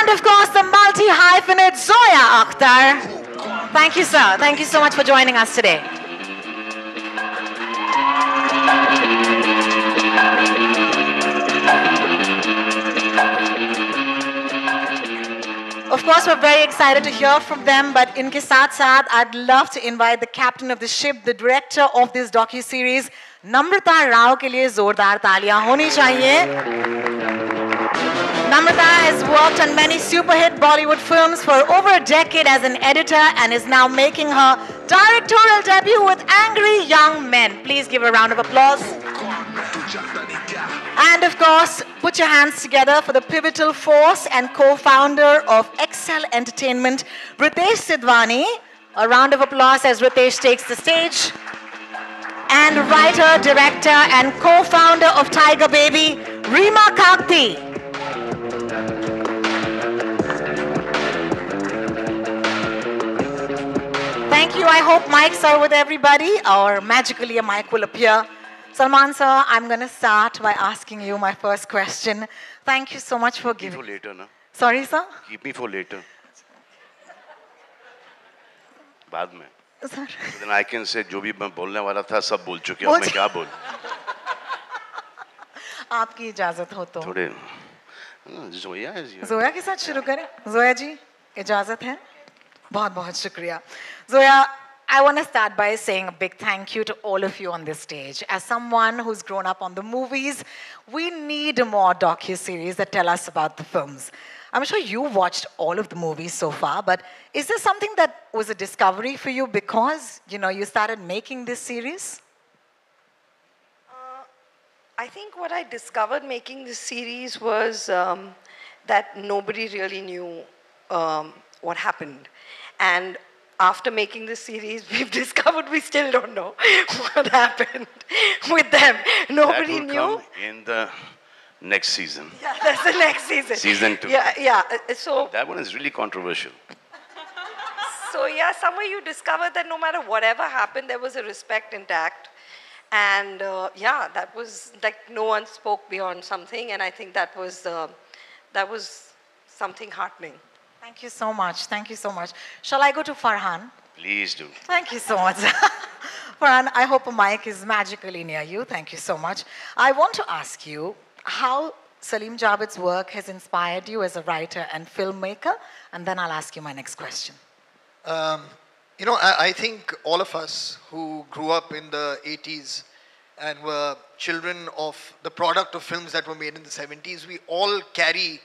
And of course, the multi-hyphenate Zoya Akhtar. Thank you, sir. Thank you so much for joining us today. Of course, we're very excited to hear from them, but inke saath saath, I'd love to invite the captain of the ship, the director of this docu-series, Namrata Rao ke liye zordar taaliyan honi chahiye. Namrata has worked on many super-hit Bollywood films for over a decade as an editor and is now making her directorial debut with Angry Young Men. Please give a round of applause. And of course, put your hands together for the pivotal force and co-founder of Excel Entertainment, Ritesh Sidhwani. A round of applause as Ritesh takes the stage. And writer, director, and co-founder of Tiger Baby, Reema Kagti. Thank you. I hope mics are with everybody, or magically a mic will appear. Salman sir, I'm going to start by asking you my first question. Thank you so much for giving... Keep me for later, na? Sorry, sir? Keep me for later. बाद में. Sir. So then I can say, जो भी मैं बोलने वाला था, सब बोल चुके हैं. अब मैं क्या बोल? आपकी इजाजत हो तो. थोड़े. Zoya is here. Zoya के साथ शुरू करें. Zoya जी, इजाजत है. बहुत बहुत शुक्रिया. Zoya, I want to start by saying a big thank you to all of you on this stage. As someone who's grown up on the movies, we need more docu-series that tell us about the films. I'm sure you watched all of the movies so far, but is there something that was a discovery for you because, you started making this series? I think what I discovered making this series was that nobody really knew what happened. And after making this series, we've discovered we still don't know what happened with them. Nobody knew. Come in the next season. Yeah, that's the next season. Season 2. Yeah. So that one is really controversial. So yeah, somewhere you discovered that no matter whatever happened, there was a respect intact. And that was like no one spoke beyond something. And I think that was something heartening. Thank you so much. Thank you so much. Shall I go to Farhan? Please do. Thank you so much. Farhan, I hope a mic is magically near you. Thank you so much. I want to ask you how Salim Javed's work has inspired you as a writer and filmmaker, and then I'll ask you my next question. I think all of us who grew up in the 80s and were children of the product of films that were made in the 70s, we all carry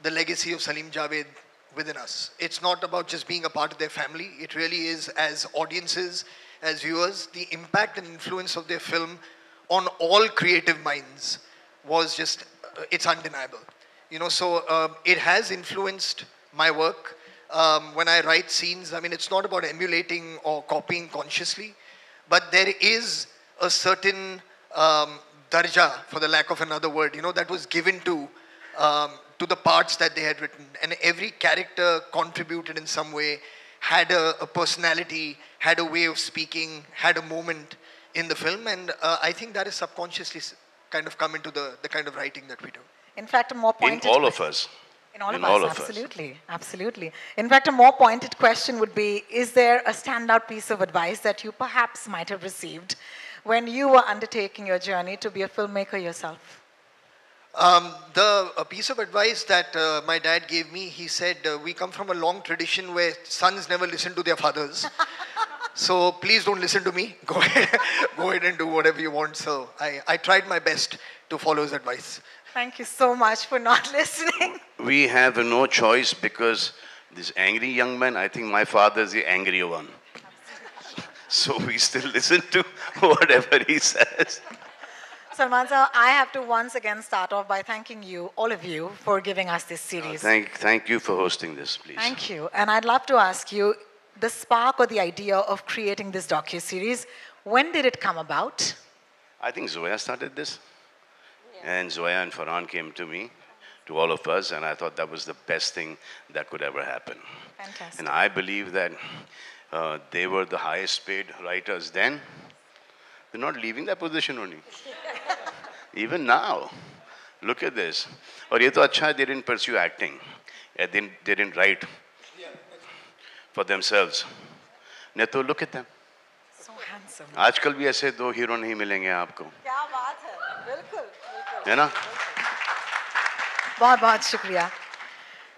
the legacy of Salim Javed within us. It's not about just being a part of their family. It really is, as audiences, as viewers, the impact and influence of their film on all creative minds was just, it's undeniable. So it has influenced my work. When I write scenes, it's not about emulating or copying consciously, but there is a certain darja, for the lack of another word, that was given to the parts that they had written. And every character contributed in some way, had a personality, had a way of speaking, had a moment in the film. And I think that is subconsciously kind of come into the kind of writing that we do. In fact, a more pointed... In all of us. In all of us, absolutely. Absolutely. In fact, a more pointed question would be, is there a standout piece of advice that you perhaps might have received when you were undertaking your journey to be a filmmaker yourself? A piece of advice that my dad gave me, he said, we come from a long tradition where sons never listen to their fathers. So please don't listen to me. Go ahead and do whatever you want. So I tried my best to follow his advice. Thank you so much for not listening. We have no choice because this angry young man, I think my father is the angry one. So we still listen to whatever he says. Salman sir, I have to once again start off by thanking you, all of you, for giving us this series. Thank you for hosting this, please. Thank you. And I'd love to ask you, the spark or the idea of creating this docu-series, when did it come about? I think Zoya started this. Yeah. And Zoya and Farhan came to me, to all of us, and I thought that was the best thing that could ever happen. Fantastic. And I believe that they were the highest paid writers then. They're not leaving that position only. Even now. Look at this. और ये तो अच्छा है, they didn't pursue acting. And they didn't write for themselves. Neto, look at them. So handsome. आजकल भी ऐसे दो hero नहीं मिलेंगे आपको, क्या बात है, बिल्कुल, बिल्कुल. है ना? बहुत बहुत शुक्रिया.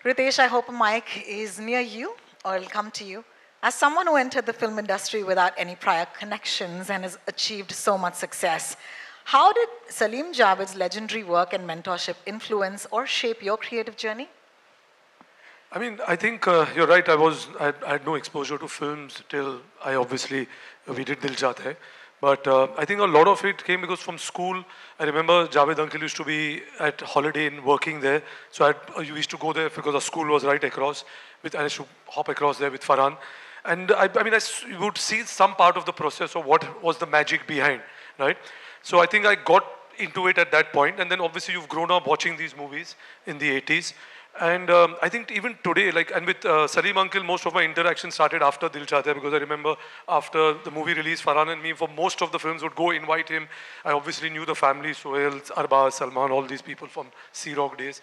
Ritesh, I hope a mic is near you or it'll come to you. As someone who entered the film industry without any prior connections and has achieved so much success, how did Salim Javid's legendary work and mentorship influence or shape your creative journey? I mean, I think you're right. I had no exposure to films till we did Dil Chahta Hai. But I think a lot of it came because from school, I remember Javed uncle used to be at Holiday Inn working there. So I used to go there because our school was right across. I used to hop across there with Farhan. And I would see some part of the process of what was the magic behind, right? So I think I got into it at that point. And then obviously you've grown up watching these movies in the 80s. And I think even today, and with Salim uncle, most of my interaction started after Dil Chahta Hai, because I remember after the movie release, Farhan and me, for most of the films, would go invite him. I obviously knew the family, Sohail, Arbaz, Salman, all these people from Sea Rock days.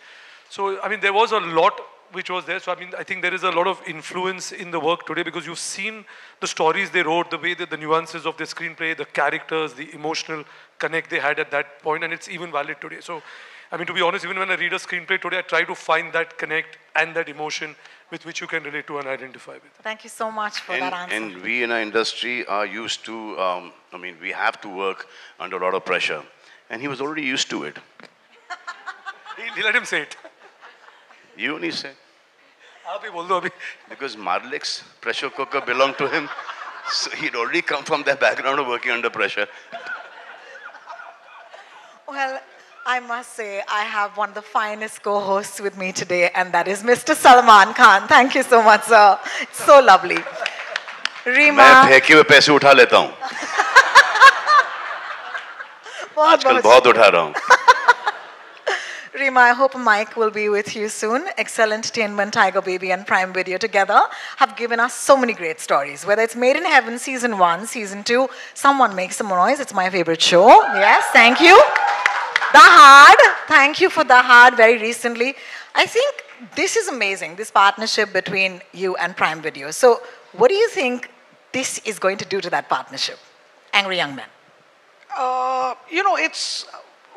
So, I mean, there was a lot which was there. So, I mean, I think there is a lot of influence in the work today because you've seen the stories they wrote, the way that the nuances of the screenplay, the characters, the emotional connect they had at that point, and it's even valid today. So, I mean, to be honest, even when I read a screenplay today, I try to find that connect and that emotion with which you can relate to and identify with. Thank you so much for that answer. And we in our industry are used to, we have to work under a lot of pressure. And he was already used to it. He let him say it. You only say. Abhi. Because Marlik's pressure cooker belonged to him. So he'd already come from that background of working under pressure. Well, I must say, I have one of the finest co-hosts with me today, and that is Mr. Salman Khan. Thank you so much, sir. It's so lovely. Reema. मैं फेंके हुए पैसे उठा लेता हूँ. आजकल बहुत उठा रहा हूँ. Reema, I hope Mike will be with you soon. Excel Entertainment, Tiger Baby, and Prime Video together have given us so many great stories. Whether it's Made in Heaven, Season 1, Season 2, Someone Make Some Noise. It's my favorite show. Yes, thank you. The Hard. Thank you for The Hard very recently. I think this is amazing, this partnership between you and Prime Video. So what do you think this is going to do to that partnership? Angry Young Men. It's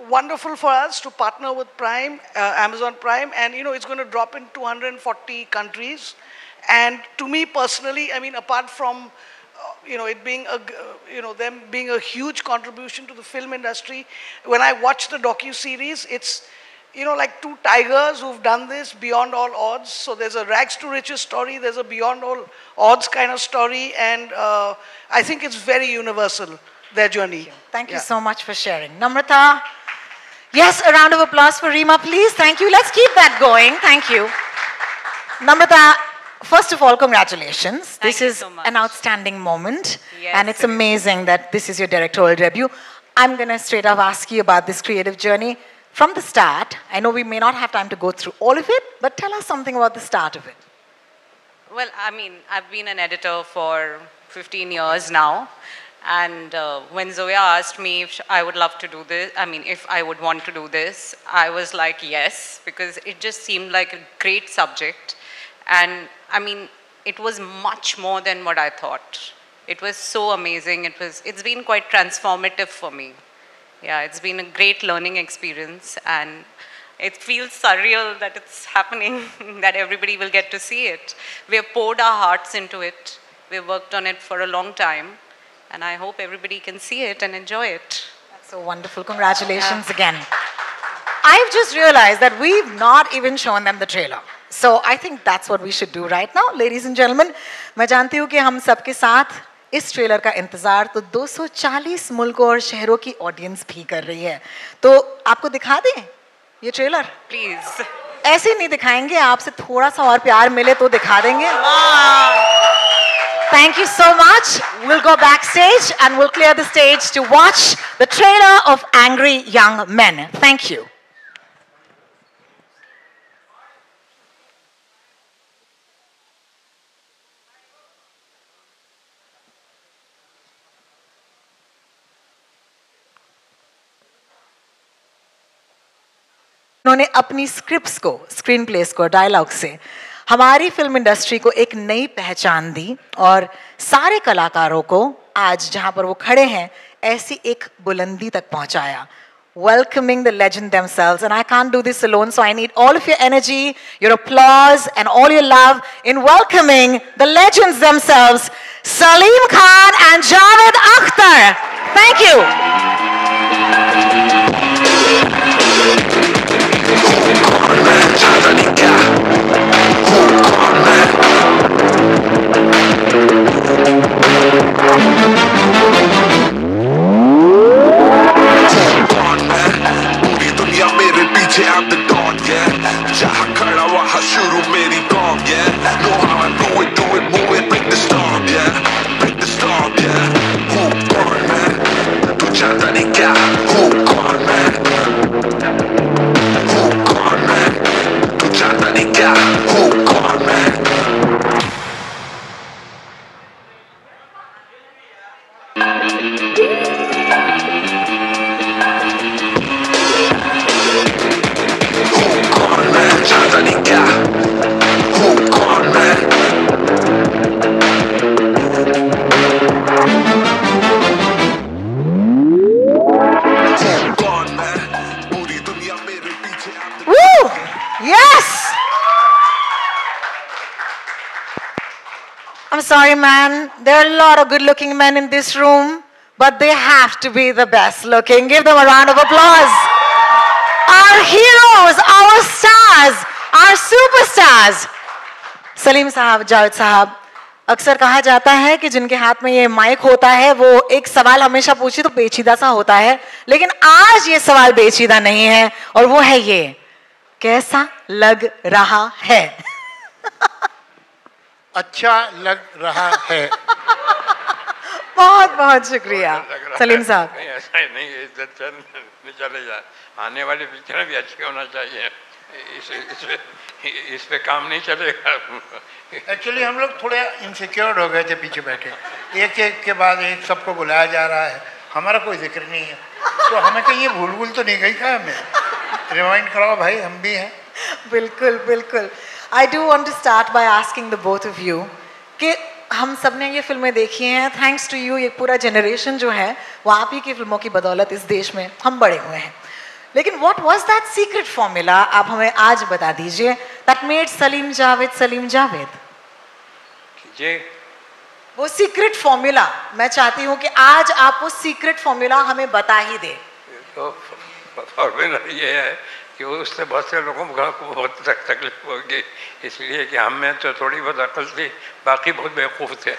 wonderful for us to partner with Prime, Amazon Prime, and it's going to drop in 240 countries. And to me personally, I mean, apart from it being them being a huge contribution to the film industry, when I watch the docu-series, it's like two tigers who've done this beyond all odds. So there's a rags to riches story, there's a beyond all odds kind of story, and I think it's very universal, their journey. Thank you so much for sharing. Namrata. Yes, a round of applause for Reema, please. Thank you. Let's keep that going. Thank you. Namrata, first of all, congratulations. This is an outstanding moment. Yes, and it's amazing that this is your directorial debut. I'm going to straight up ask you about this creative journey. From the start, I know we may not have time to go through all of it, but tell us something about the start of it. Well, I mean, I've been an editor for 15 years now. And when Zoya asked me if I would love to do this, if I would want to do this, I was like, yes, because it just seemed like a great subject. And I mean, it was much more than what I thought. It was so amazing. It's been quite transformative for me. Yeah, it's been a great learning experience, and it feels surreal that it's happening, that everybody will get to see it. We have poured our hearts into it. We've worked on it for a long time. And I hope everybody can see it and enjoy it. That's so wonderful. Congratulations again. I've just realized that we've not even shown them the trailer. So I think that's what we should do right now. Ladies and gentlemen, मैं जानती हूँ कि हम सबके साथ इस trailer का इंतजार तो 240 मुल्कों और शहरों की ऑडियंस भी कर रही है. तो आपको दिखा दें ये ट्रेलर? Please. ऐसे नहीं दिखाएंगे, आपसे थोड़ा सा और प्यार मिले तो दिखा देंगे. Thank you so much. We'll go backstage and we'll clear the stage to watch the trailer of Angry Young Men. Thank you. उन्होंने अपनी स्क्रिप्ट्स को, स्क्रीन प्लेस को, डायलॉग से हमारी फिल्म इंडस्ट्री को एक नई पहचान दी और सारे कलाकारों को आज जहां पर वो खड़े हैं ऐसी एक बुलंदी तक पहुंचाया. Welcoming the legend themselves, and I can't do this alone, so I need all of your energy, your applause, and all your love in welcoming the legends themselves, Salim Khan and Javed Akhtar. Thank you. I'm the dog, yeah. Jaha khada waha shuru meri gong, yeah. Know how I do it, move it, break the storm, yeah. Break the storm, yeah. Who gone, man? Tu janta nahi kya? Who gone, man? Who gone, man? Tu janta nahi kya? Who gone, man? I'm sorry, man. There are a lot of good-looking men in this room, but they have to be the best-looking. Give them a round of applause. Our heroes, our stars, our superstars. Salim साहब, जावेद साहब, अक्सर कहा जाता है कि जिनके हाथ में ये माइक होता है वो एक सवाल हमेशा पूछे तो पेचीदा सा होता है, लेकिन आज ये सवाल पेचीदा नहीं है और वो है ये, कैसा लग रहा है? अच्छा लग रहा है. बहुत बहुत शुक्रिया सलीम साहब. नहीं ऐसा ही नहीं, इज्जत चले जाए, आने वाली पिक्चर भी अच्छी होना चाहिए, इस पे काम नहीं चलेगा. एक्चुअली हम लोग थोड़े इनसिक्योर हो गए थे पीछे बैठे, एक एक के बाद एक सबको बुलाया जा रहा है, हमारा कोई जिक्र नहीं है, तो हमें कहीं ये भूल तो नहीं गई क्या? हमें रिमाइंड कराओ भाई, हम भी हैं. बिल्कुल बिल्कुल. I do want to start by asking the both of you कि हम सब ने ये फिल्में देखी हैं, थैंक्स टू यू, ये पूरा जनरेशन जो है वो आप ही की फिल्मों की बदौलत इस देश में हम बड़े हुए हैं. लेकिन what was that secret formula, आप हमें आज बता दीजिए, that made सलीम जावेद. जी, वो सीक्रेट फॉर्मूला मैं चाहती हूँ कि आज आप वो सीक्रेट फॉर्मूला हमें बता ही दे. तो फॉर्मूला ये है कि उससे बहुत से लोगों को बहुत तकलीफ होगी, इसलिए कि हम में तो थोड़ी बहुत अकल थी, बाकी बहुत बेवकूफ़ थे.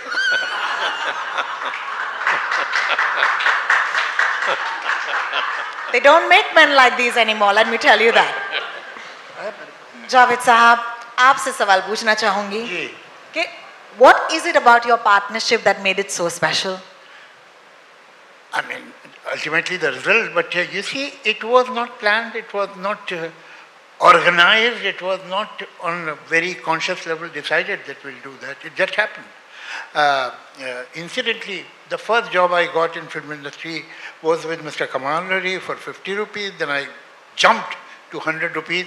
They don't make men like these anymore, let me tell you that. Javed साहब, आपसे सवाल पूछना चाहूंगी कि what is it about your partnership that made it so special? I mean, ultimately the result, but you see, it was not planned, it was not organized, it was not on a very conscious level decided that we'll do that. It just happened. Incidentally, the first job I got in film industry was with Mr. Kamal Rari for 50 rupees. Then I jumped to 100 rupees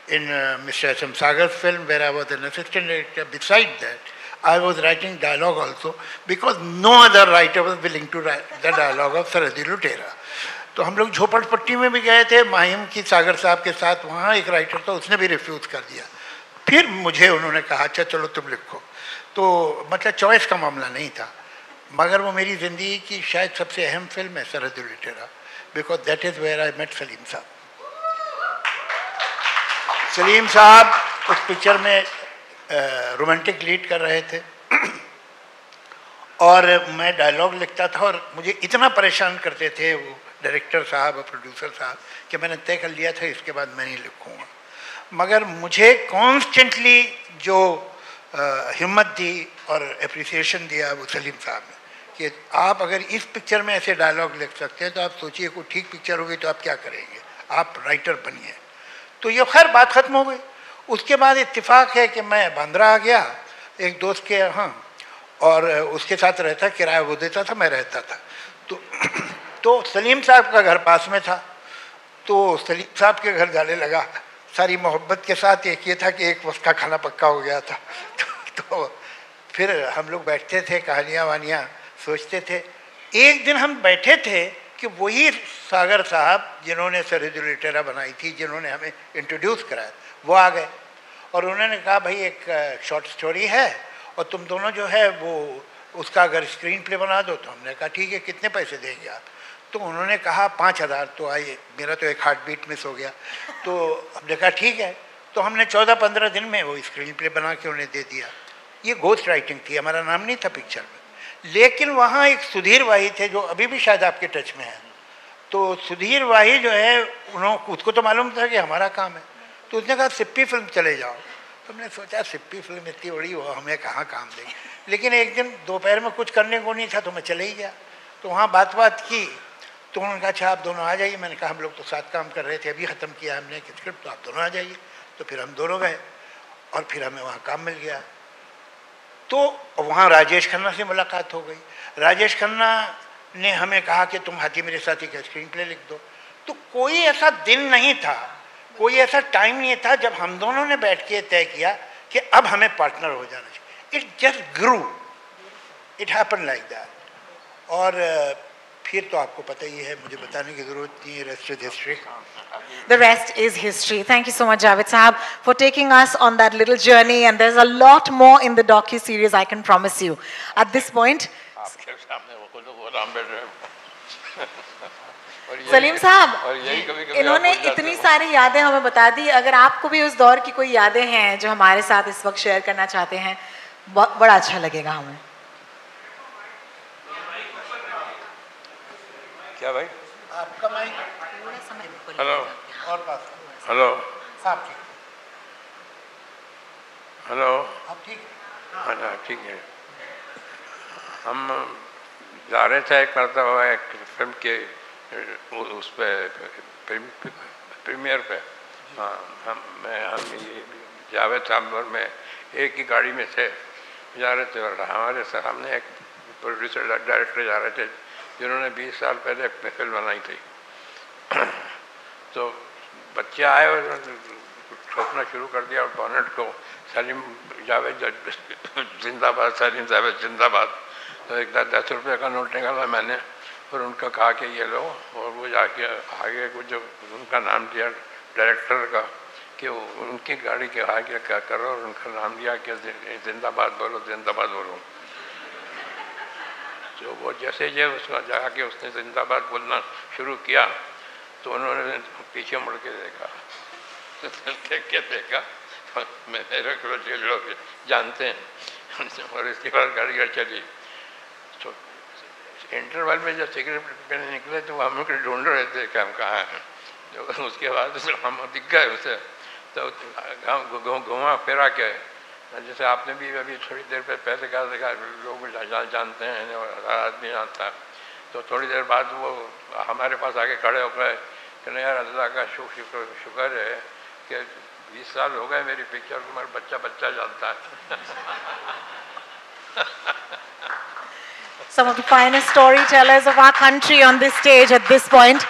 in Mr. S.M. Sagar's film, where I was an assistant director. Besides that, I was writing dialogue also because no other writer was willing to write the dialogue of Sarhadi Lutera. तो हम लोग झोपड़पट्टी में भी गए थे माहिम की सागर साहब के साथ, वहाँ एक राइटर था, उसने भी रिफ्यूज़ कर दिया. फिर मुझे उन्होंने कहा अच्छा चलो तुम लिखो. तो मतलब चॉइस का मामला नहीं था, मगर वो मेरी ज़िंदगी की शायद सबसे अहम फिल्म है Sarhad Lutera, because that is where I met Salim sahab. Salim साहब उस पिक्चर में रोमांटिक लीड कर रहे थे और मैं डायलॉग लिखता था और मुझे इतना परेशान करते थे वो डायरेक्टर साहब और प्रोड्यूसर साहब कि मैंने तय कर लिया था इसके बाद मैं नहीं लिखूँगा. मगर मुझे कॉन्स्टेंटली जो हिम्मत दी और एप्रिसिएशन दिया वो सलीम साहब ने कि आप अगर इस पिक्चर में ऐसे डायलॉग लिख सकते हैं तो आप सोचिए कोई ठीक पिक्चर होगी तो आप क्या करेंगे, आप राइटर बनिए. तो ये खैर बात ख़त्म हो गई. उसके बाद इत्तेफाक है कि मैं बांद्रा आ गया एक दोस्त के यहाँ और उसके साथ रहता, किराया वो देता था, मैं रहता था. तो सलीम साहब का घर पास में था, तो सलीम साहब के घर जाने लगा सारी मोहब्बत के साथ एक ये था कि एक वक्त का खाना पक्का हो गया था। तो फिर हम लोग बैठते थे, कहानियाँ वानियाँ सोचते थे। एक दिन हम बैठे थे कि वही सागर साहब जिन्होंने सरहद लुटेरा बनाई थी, जिन्होंने हमें इंट्रोड्यूस कराया, वो आ गए और उन्होंने कहा भाई एक शॉर्ट स्टोरी है और तुम दोनों जो है वो उसका अगर स्क्रीन प्ले बना दो। तो हमने कहा ठीक है, कितने पैसे देंगे आप? तो उन्होंने कहा 5,000। तो आइए, मेरा तो एक हार्ट बीट मिस हो गया। तो हमने कहा ठीक है। तो हमने 14-15 दिन में वो स्क्रीन प्ले बना के उन्हें दे दिया। ये घोस्ट राइटिंग थी, हमारा नाम नहीं था पिक्चर में। लेकिन वहाँ एक सुधीर वाही थे जो अभी भी शायद आपके टच में हैं। तो सुधीर वाही जो है, उसको तो मालूम था कि हमारा काम है। तो उसने कहा सिप्पी फिल्म चले जाओ। तो हमने सोचा सिप्पी फिल्म इतनी बड़ी, वो हमें कहाँ काम देगी। लेकिन एक दिन दोपहर में कुछ करने को नहीं था तो मैं चले ही गया। तो वहाँ बात की तो उन्होंने कहा अच्छा आप दोनों आ जाइए। मैंने कहा हम लोग तो साथ काम कर रहे थे, अभी ख़त्म किया हमने स्क्रिप्ट, तो आप दोनों आ जाइए। तो फिर हम दोनों गए और फिर हमें वहाँ काम मिल गया। तो वहाँ राजेश खन्ना से मुलाकात हो गई। राजेश खन्ना ने हमें कहा कि तुम हाथी मेरे साथी का स्क्रीन प्ले लिख दो। तो कोई ऐसा दिन नहीं था, कोई ऐसा टाइम नहीं था जब हम दोनों ने बैठ के तय किया कि अब हमें पार्टनर हो जाना चाहिए। It just grew, it happen like that. और फिर तो आपको पता ही है, मुझे बताने की जरूरत नहीं है, rest is history. The rest is history. Thank you so much, Javed Sahab, for taking us on that little journey. And there's a lot more in the docu-series, I can promise you. At this point, Salim साहब, इन्होंने इतनी सारी यादें हमें बता दी। अगर आपको भी उस दौर की कोई यादें हैं जो हमारे साथ इस वक्त शेयर करना चाहते हैं, बड़ा अच्छा लगेगा हमें। क्या भाई? आपका माइक। हेलो। और बात। हेलो। आप ठीक? हेलो। आप ठीक? हाँ ठीक है। हम जा रहे थे एक मरतबा एक फिल्म के उस पे प्रीमियर पे। हाँ, हम जावेद साहब और मैं एक ही गाड़ी में थे, जा रहे थे और हमारे सामने एक प्रोड्यूसर डायरेक्टर जा रहे थे जिन्होंने 20 साल पहले फिल्म बनाई थी। तो बच्चे आए और ठोकना शुरू कर दिया और बॉनेट को, सलीम जावेद जिंदाबाद, सलीम जावेद जिंदाबाद। तो एक 10 रुपये का नोट निकाला मैंने और उनका कहा कि ये लो, और वो जाके आगे को जो उनका नाम दिया डायरेक्टर का कि उनकी गाड़ी के आगे क्या करो, और उनका नाम दिया कि जिंदाबाद बोलो, जिंदाबाद बोलो। तो वो जैसे उसका जाके उसने जिंदाबाद बोलना शुरू किया तो उन्होंने पीछे मुड़ के देखा, तो देख के देखा मेरे लोग जानते हैं। और इसके बाद गाड़ी चली। तो इंटरवल में जब सिगरेट पीने निकले तो हम लोग ढूंढ रहे थे कि हम कहाँ हैं। तो उसके बाद हम दिख गए उसे, तो घुमा फिरा के, जैसे आपने भी अभी थोड़ी देर पहले कहा देखा लोग जानते हैं और हर आदमी जानता है। तो थोड़ी देर बाद वो हमारे पास आके खड़े हो गए कि नहीं यार, अल्लाह का शुक्र है कि 20 साल हो गए मेरी पिक्चर को, मेरा बच्चा जानता है। Some of the finest storytellers of our country on this stage at this point.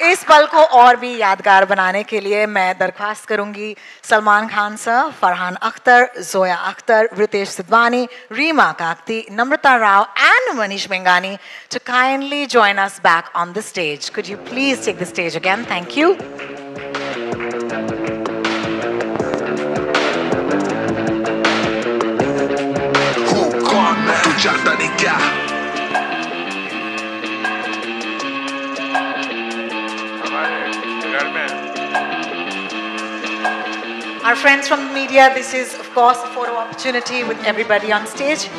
इस पल को और भी यादगार बनाने के लिए मैं दरख्वास्त करूंगी Salman Khan sir, Farhan Akhtar, Zoya Akhtar, Ritesh Sidhwani, Reema Kagti, Namrata Rao and Manish Mengani to kindly join us back on the stage. Could you please take the stage again? Thank you. Our friends from the media, this is of course a photo opportunity with everybody on stage.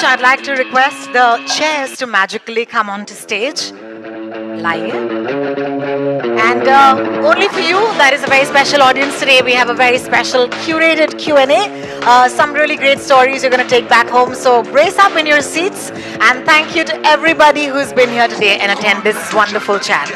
much. I'd like to request the chairs to magically come onto stage. Laiye. And only for you, that is a very special audience today. We have a very special curated Q&A. Some really great stories you're going to take back home. So brace up in your seats. And thank you to everybody who's been here today and attend this wonderful chat.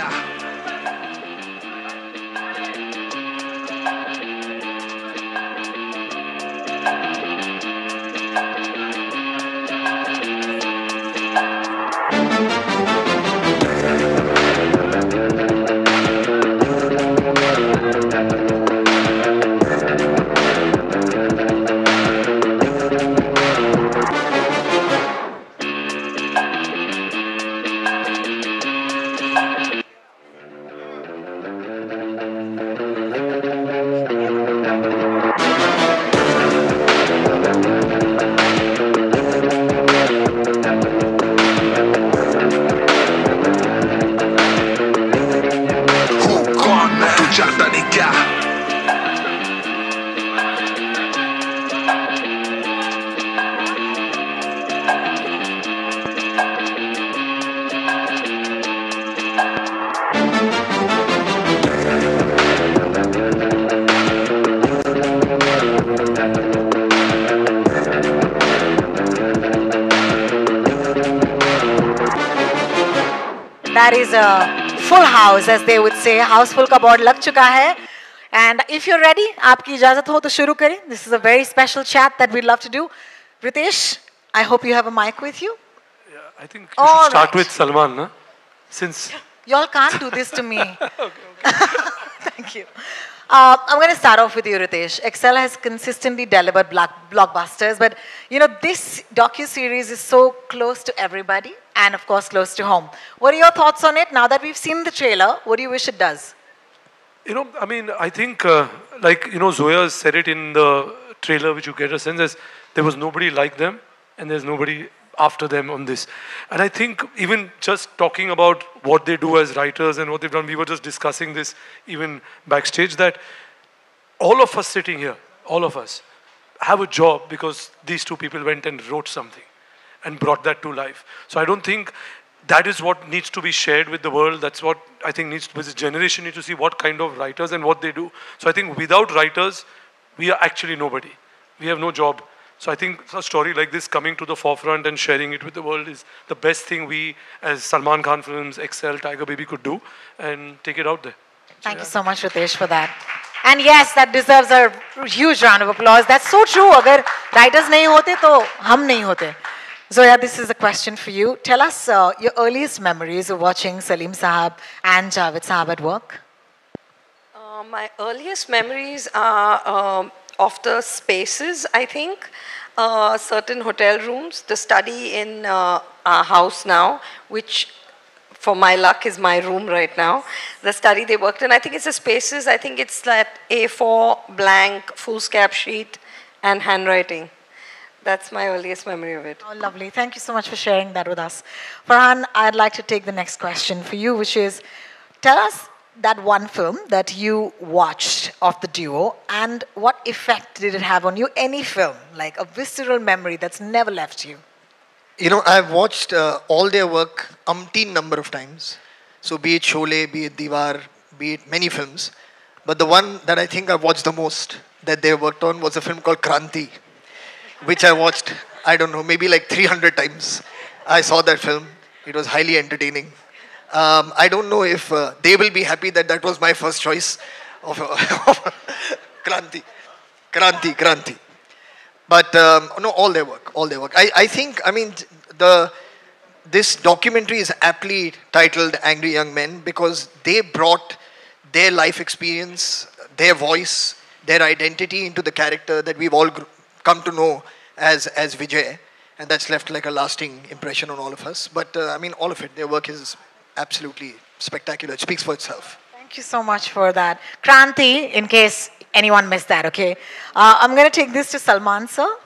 That is a full house, as they would say. Houseful का board लग चुका है. And if you're ready, आपकी इजाज़त हो तो शुरू करें. This is a very special chat that we'd love to do. Ritesh, I hope you have a mic with you. Yeah, I think you should start with Salman, na? Since y'all can't do this to me. Thank you. I'm going to start off with you, Ritesh. Excel has consistently delivered blockbusters, but you know this docu-series is so close to everybody and of course close to home. What are your thoughts on it now that we've seen the trailer? What do you wish it does? You know, I mean, I think like, you know, Zoya said it in the trailer, which you get a sense as there was nobody like them and there's nobody after them on this. And I think even just talking about what they do as writers and what they've done, we were just discussing this even backstage, that all of us sitting here, all of us, have a job because these two people went and wrote something and brought that to life. So I don't think that is what needs to be shared with the world. That's what I think this generation needs to see, what kind of writers and what they do. So I think without writers, we are actually nobody. We have no job. So I think a story like this coming to the forefront and sharing it with the world is the best thing we as Salman Khan Films, Excel, Tiger Baby could do and take it out there. Thank you so much, Ritesh, for that. And yes, that deserves a huge round of applause. That's so true. Agar writers nahi hote, to hum nahi hote. Zoya, this is a question for you. Tell us your earliest memories of watching Salim Sahab and Javed Sahab at work. My earliest memories are of the spaces, I think. Certain hotel rooms, the study in our house now, which for my luck is my room right now. The study they worked in, I think it's the spaces, I think it's that A4 blank foolscap sheet and handwriting. That's my earliest memory of it. Oh, lovely. Thank you so much for sharing that with us. Farhan, I'd like to take the next question for you, which is, tell us that one film that you watched of the duo and what effect did it have on you? Any film, like a visceral memory that's never left you. You know, I've watched all their work umpteen number of times. So be it Sholay, be it Diwar, be it many films. But the one that I think I've watched the most that they worked on was a film called Kranti, which I watched, I don't know, maybe like 300 times. I saw that film. It was highly entertaining. I don't know if they will be happy that that was my first choice of Kranti. But no, all their work. I think, I mean, this documentary is aptly titled Angry Young Men because they brought their life experience, their voice, their identity into the character that we've all come to know as Vijay. And that's left like a lasting impression on all of us. But I mean, all of it, their work is absolutely spectacular. It speaks for itself. Thank you so much for that. Kranti, in case anyone missed that, okay? I'm going to take this to Salman, sir.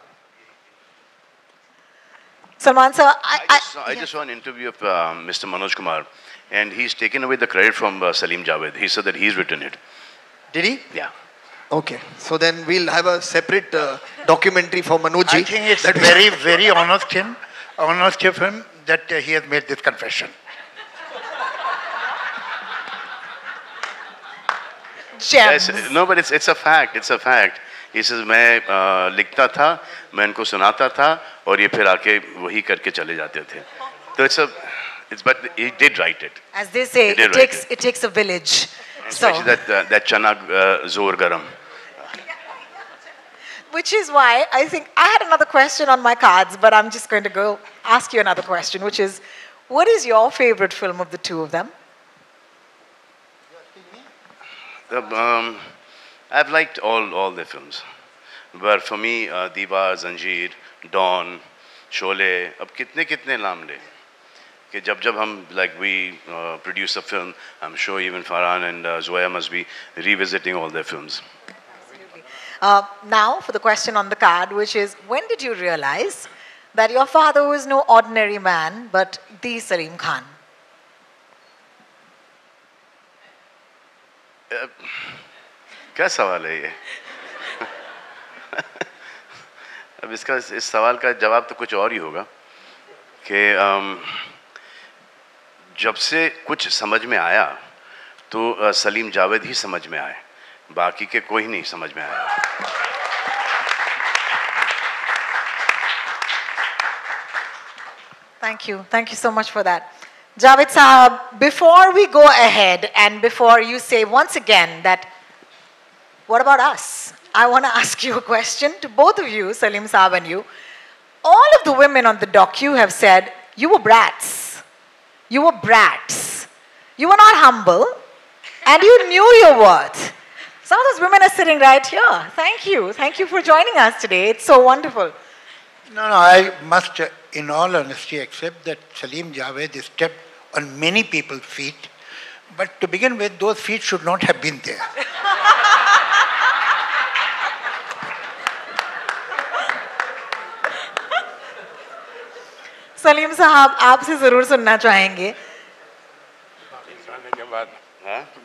Salman, sir, I just saw an interview of Mr. Manoj Kumar, and he's taken away the credit from Salim Javed. He said that he's written it. Did he? Yeah. Okay. So then we'll have a separate documentary for Manojji. I think it's very, very honest him. announced to him that he has made this confession. Yes, no, but it's a fact. It's a fact. He says, मैं लिखता था, मैं इनको सुनाता था, और ये फिर आके वही करके चले जाते थे. So but he did write it. As they say, it takes a village. Especially that chana zor garam. Which is why I think I had another question on my cards, but I'm just going to go ask you another question, which is, what is your favorite film of the two of them? I've liked all their films, but for me, Diva, Zanjeer, Dawn, Sholay, अब कितने नाम ले कि जब हम we produce a film, I'm sure even Farhan and Zoya must be revisiting all their films. Now for the question on the card, which is, when did you realize that your father was no ordinary man but the Salim Khan? क्या सवाल है ये? अब इस सवाल का जवाब तो कुछ और ही होगा कि जब से कुछ समझ में आया तो सलीम जावेद ही समझ में आए, बाकी के कोई नहीं समझ में आया. Thank you so much for that. Javed Sahab, before we go ahead and before you say once again that, what about us? I want to ask you a question to both of you, Salim Sahab and you. All of the women on the docu have said, you were brats. You were brats. You were not humble and you knew your worth. Some of those women are sitting right here. Thank you. Thank you for joining us today. It's so wonderful. No, I must, in all honesty, accept that Salim Javed is stepped on many people's feet. But to begin with, those feet should not have been there. Salim साहब आपसे जरूर सुनना चाहेंगे.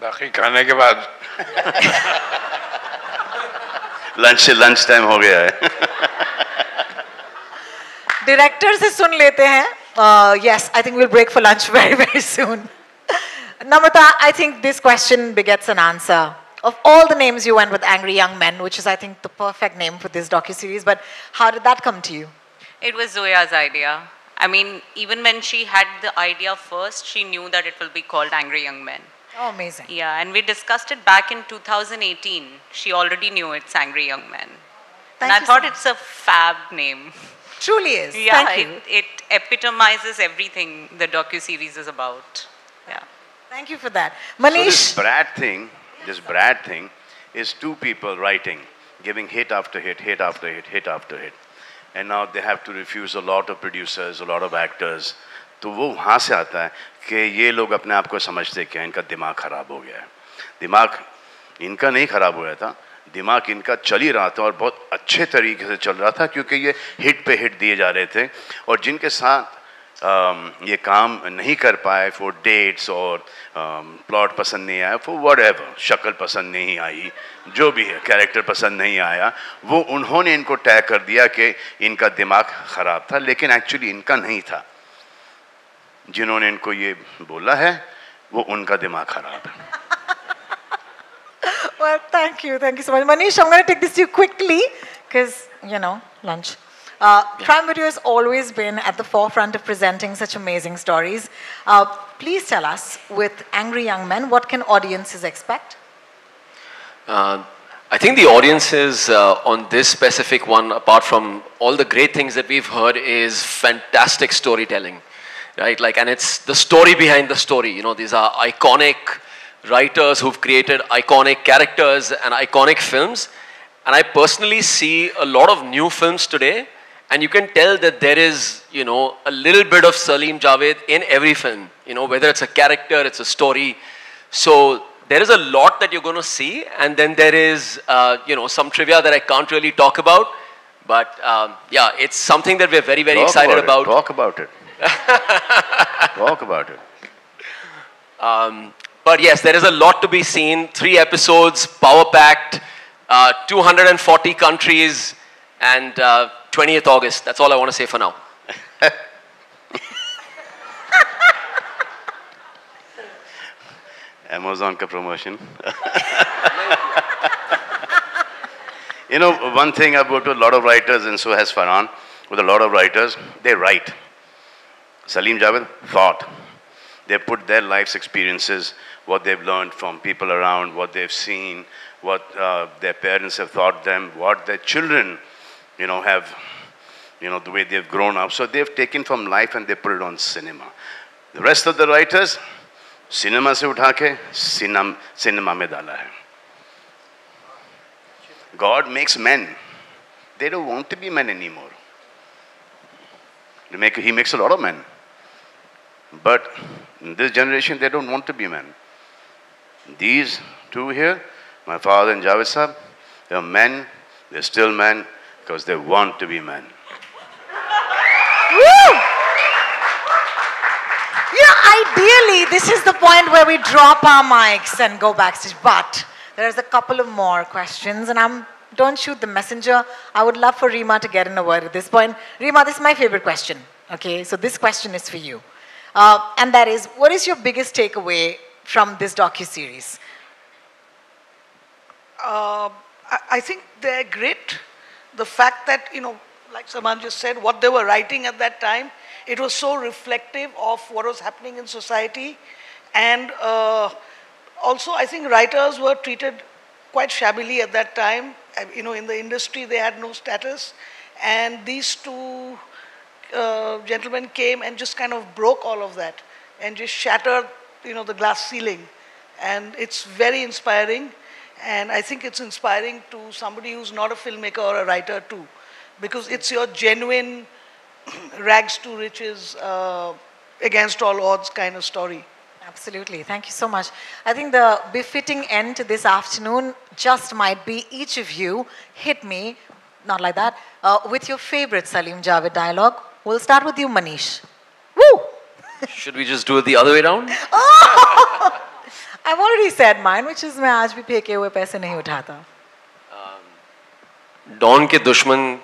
बाकी खाने के बाद lunch time हो गया है. डायरेक्टर से सुन लेते हैं. Yes, I think we'll break for lunch very soon. Namrata, I think this question begets an answer. Of all the names you went with Angry Young Men, which is I think the perfect name for this docuseries, but how did that come to you? It was Zoya's idea. I mean, even when she had the idea first, she knew that it will be called Angry Young Men. Oh, amazing. Yeah, and we discussed it back in 2018. She already knew it's Angry Young Men. And I thought it's a fab name. Truly is. Yeah, Thank you. It epitomizes everything the docu-series is about. Yeah. Thank you for that. Manish. So this Brad thing is two people writing, giving hit after hit, hit after hit, hit after hit. And now they have to refuse a lot of producers, a lot of actors. तो वो वहाँ से आता है कि ये लोग अपने आप को समझते क्या इनका दिमाग खराब हो गया है. दिमाग इनका नहीं खराब हुआ था, दिमाग इनका चल ही रहा था और बहुत अच्छे तरीके से चल रहा था क्योंकि ये हिट पे हिट दिए जा रहे थे. और जिनके साथ ये काम नहीं कर पाए फॉर डेट्स और प्लॉट पसंद नहीं आया, फॉर व्हाटएवर, शक्ल पसंद नहीं आई, जो भी है, कैरेक्टर पसंद नहीं आया, वो उन्होंने इनको टैग कर दिया कि इनका दिमाग ख़राब था, लेकिन एक्चुअली इनका नहीं था. जिन्होंने इनको ये बोला है वो उनका दिमाग ख़राब है. Well, thank you so much. Manish, I'm going to take this to you quickly because, lunch. Prime Video has always been at the forefront of presenting such amazing stories. Please tell us, with Angry Young Men, what can audiences expect? I think the audiences on this specific one, apart from all the great things that we've heard, is fantastic storytelling, right? And it's the story behind the story. These are iconic writers who've created iconic characters and iconic films. And I personally see a lot of new films today. And you can tell that there is, a little bit of Salim Javed in every film, whether it's a character, it's a story. So there is a lot that you're going to see. And then there is, some trivia that I can't really talk about. But yeah, it's something that we're very, very excited about. Talk about it. Talk about it. But yes, there is a lot to be seen. 3 episodes, power-packed, 240 countries, and 20th August. That's all I want to say for now. Amazon ka promotion. You know, one thing, I've worked with a lot of writers, and so has Farhan, with a lot of writers, they write. Salim Javed thought. They put their life's experiences, what they've learned from people around, what they've seen, what their parents have taught them, what their children, you know, have, you know, the way they've grown up. So they've taken from life and they put it on cinema. The rest of the writers, cinema se utha ke cinema mein dala hai. God makes men. They don't want to be men anymore. He makes a lot of men. But in this generation, they don't want to be men. These two here, my father and Javed Sahab, they're men, they're still men, because they want to be men. Woo! Yeah, ideally, this is the point where we drop our mics and go backstage. But there's a couple of more questions, and don't shoot the messenger. I would love for Reema to get in a word at this point. Reema, this is my favorite question. Okay, so this question is for you. And that is, what is your biggest takeaway from this docu-series? I think they're great. The fact that, you know, like Salman just said, what they were writing at that time, it was so reflective of what was happening in society. And also, I think writers were treated quite shabbily at that time. You know, in the industry, they had no status. And these two gentlemen came and just kind of broke all of that and just shattered, you know, the glass ceiling. And it's very inspiring. And I think it's inspiring to somebody who's not a filmmaker or a writer too, because it's your genuine rags to riches, against all odds kind of story. Absolutely. Thank you so much. I think the befitting end to this afternoon just might be each of you hit me, not like that, with your favorite Salim Javed dialogue. We'll start with you, Manish. Woo! Should we just do it the other way around? Oh! I've already said mine, which is मैं आज भी फेंके हुए पैसे नहीं उठाता. Don के दुश्मन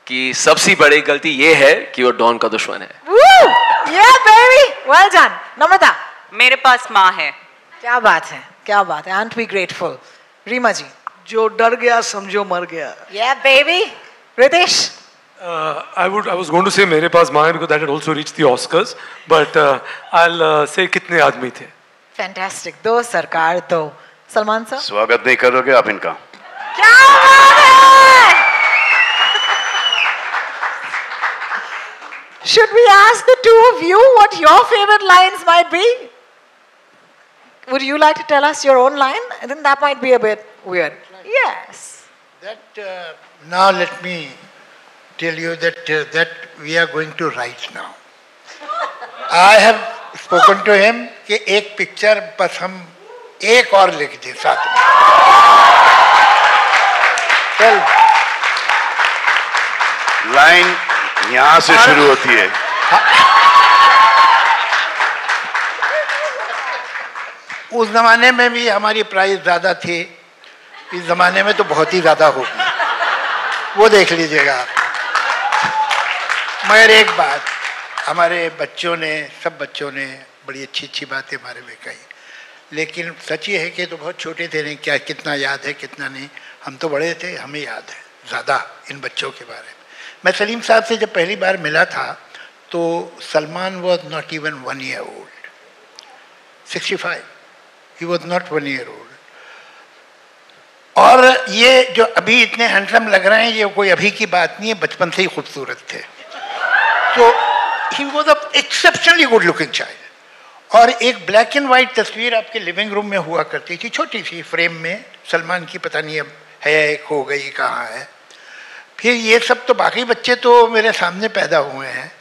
की सबसे बड़ी गलती ये है कि वो डॉन का दुश्मन है. Woo! Yeah, baby. Well done. Namrata. मेरे पास माँ है. क्या बात है? क्या बात है? Aren't we grateful? Reema ji. जो डर गया समझो मर गया. Yeah, baby. Ritesh. I was going to say मेरे पास माँ है because that had also reached the Oscars, but I'll say कितने आदमी थे. Fantastic. दो सरकार दो. सलमान साहब. स्वागत नहीं करोगे आप इनका? क्या बात है? Should we ask the two of you what your favorite lines might be? Would you like to tell us your own line? I think that might be a bit weird. Yes. That now let me tell you that we are going to write now. I have spoken to him कि एक picture बस हम एक और लिख दें साथ में. चल. लाइन यहाँ से शुरू होती है. उस जमाने में भी हमारी प्राइस ज्यादा थी. इस जमाने में तो बहुत ही ज्यादा होगी. वो देख लीजिएगा आप. मगर एक बात, हमारे बच्चों ने, सब बच्चों ने बड़ी अच्छी अच्छी बातें हमारे में कही, लेकिन सच ये है कि तो बहुत छोटे थे, नहीं क्या कितना याद है कितना नहीं. हम तो बड़े थे, हमें याद है ज़्यादा इन बच्चों के बारे में. मैं सलीम साहब से जब पहली बार मिला था तो Salman was not even 1 year old. 65. He was not 1 year old. और ये जो अभी इतने हैंडसम लग रहे हैं, ये कोई अभी की बात नहीं है, बचपन से ही खूबसूरत थे. तो ही was a exceptionally good looking child. और एक ब्लैक एंड वाइट तस्वीर आपके लिविंग रूम में हुआ करती थी, छोटी सी फ्रेम में, सलमान की, पता नहीं अब है खो गई कहाँ है. फिर ये सब तो बाकी बच्चे तो मेरे सामने पैदा हुए हैं.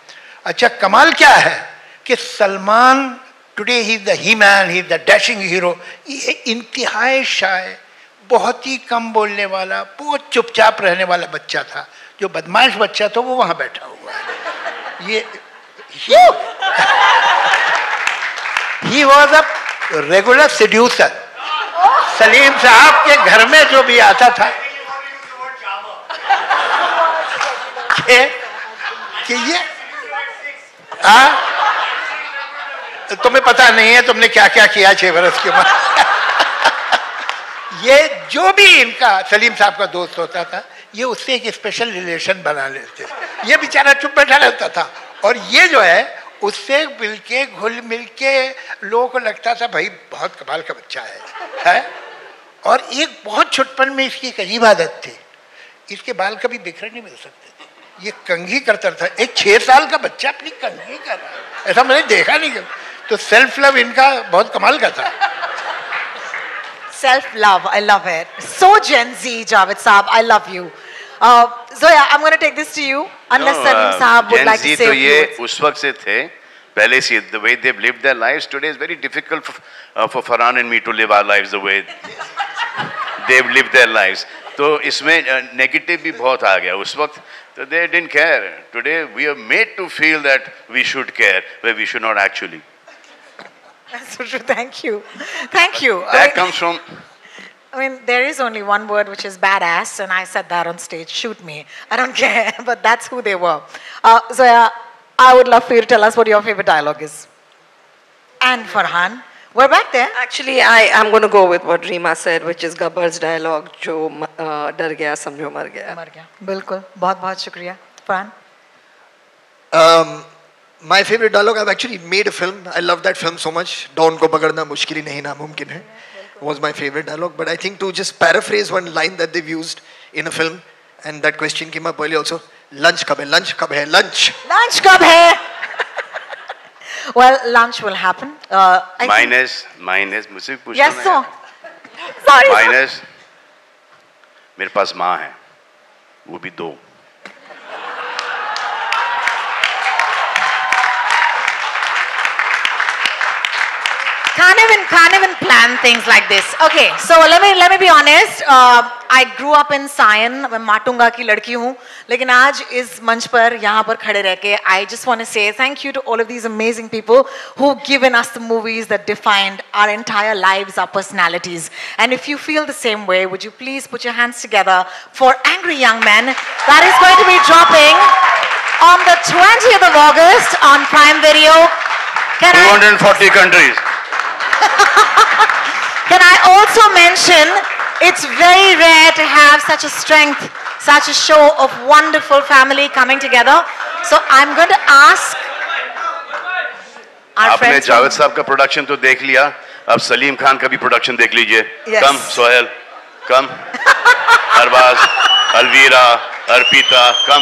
अच्छा, कमाल क्या है कि Salman today he is the he man, he is the dashing hero. ये इंतहाई शाय, बहुत ही कम बोलने वाला, बहुत चुपचाप रहने वाला बच्चा था. जो बदमाश बच्चा था वो वहाँ बैठा हुआ है. ये he was a regular seducer. Salim sahab के घर में जो भी आता था कि ये तुम्हें पता नहीं है तुमने क्या क्या किया 6 बरस की उम्र। ये जो भी इनका सलीम साहब का दोस्त होता था, ये उससे एक स्पेशल रिलेशन बना लेते। ये बेचारा चुप बैठा रहता था और ये जो है उससे मिलके घुल मिलके लोगों को लगता था भाई बहुत कमाल का बच्चा है? और एक बहुत छुटपन में इसकी एक अजीब आदत थी, इसके बाल कभी बिखरे नहीं मिल सकते थे, ये कंघी करता था। एक 6 साल का बच्चा अपनी कंघी कर रहा है, ऐसा मैंने देखा नहीं कभी। तो सेल्फ लव इनका बहुत कमाल का था। Self love, I love it. So Gen Z, Javed Saab, I love you. Zoya, I'm going to take this to you. Unless Salim Saab would like to say a few words. उस वक्त से थे पहले से, the way they've lived their lives today is very difficult for Farhan and me to live our lives the way they've lived their lives. तो इसमें negative भी बहुत आ गया उस वक्त. So they didn't care. Today we are made to feel that we should care, where we should not actually. That's so true. Thank you. Thank you. That comes from. I mean, there is only one word which is badass, and I said that on stage. Shoot me. I don't care, but that's who they were. Zoya, I would love for you to tell us what your favorite dialogue is. And Farhan, we're back there. Actually, I'm going to go with what Reema said, which is Gabbar's dialogue, जो डर गया समझो मर गया. मर गया. बिल्कुल. बहुत बहुत शुक्रिया. Farhan. My favorite dialogue, I've actually made a film. I love that film so much. Dawn ko pagadna mushkil hi nahi namumkin hai was my favorite dialogue. But I think to just paraphrase one line that they've used in a film, and that question came up earlier also, lunch kab hai, lunch kab hai, lunch. Lunch kab hai? Well, lunch will happen. Minus, मुझसे पूछना Yes, है. so. Sorry. Minus, मेरे पास माँ है, वो भी 2. Can't even plan things like this. Okay, so let me be honest. I grew up in Sion. मैं माटुंगा की लड़की हूँ, लेकिन आज इस मंच पर यहाँ पर खड़े रह के I just want to say thank you to all of these amazing people who've given us the movies that defined our entire lives, our personalities. And if you feel the same way, would you please put your hands together for Angry Young Men? That is going to be dropping on the 20th of August on Prime Video. 240 countries. Can I also mention, it's very rare to have such a strength, such a show of wonderful family coming together. So I'm going to ask our आपने friends. Javed साहब का production तो देख लिया, अब सलीम खान का भी production देख लीजिए. Yes. Come Sohail, come Arbaaz, Alvira, Arpita, come.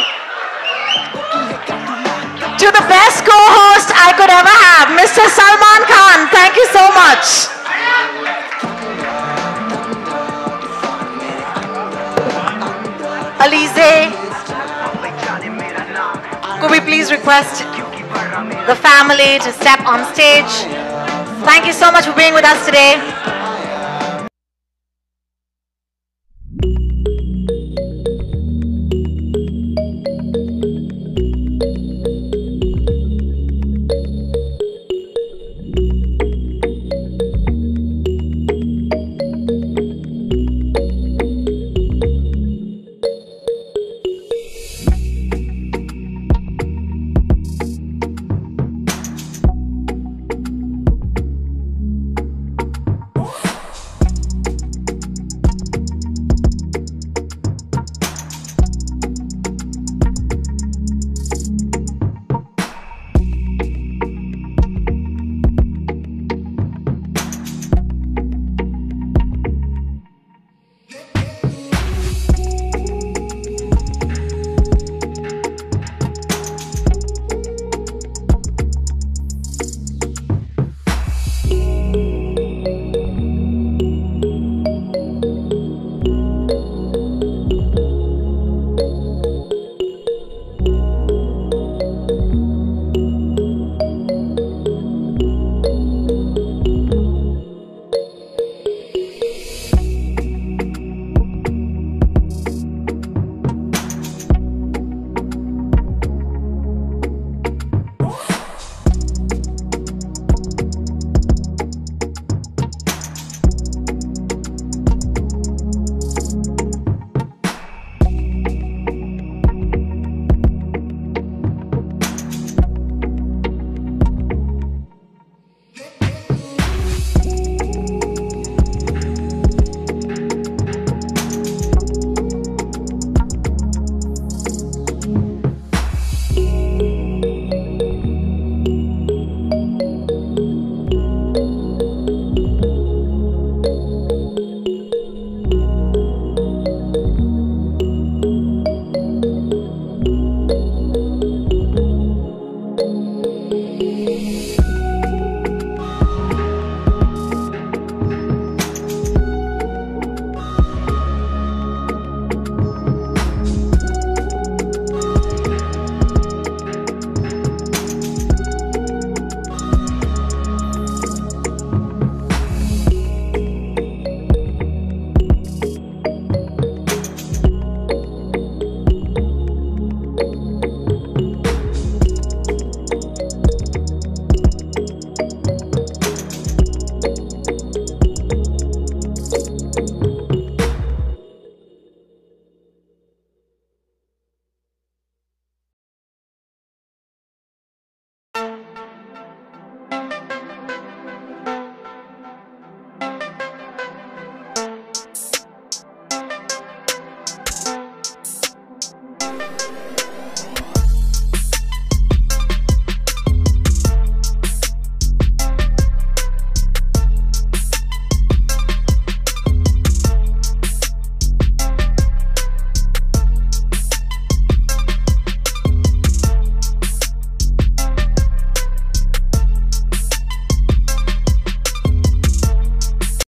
To the best co-host I could ever have, Mr. Salman Khan. Thank you so much. Alize, could we please request the family to step on stage? Thank you so much for being with us today.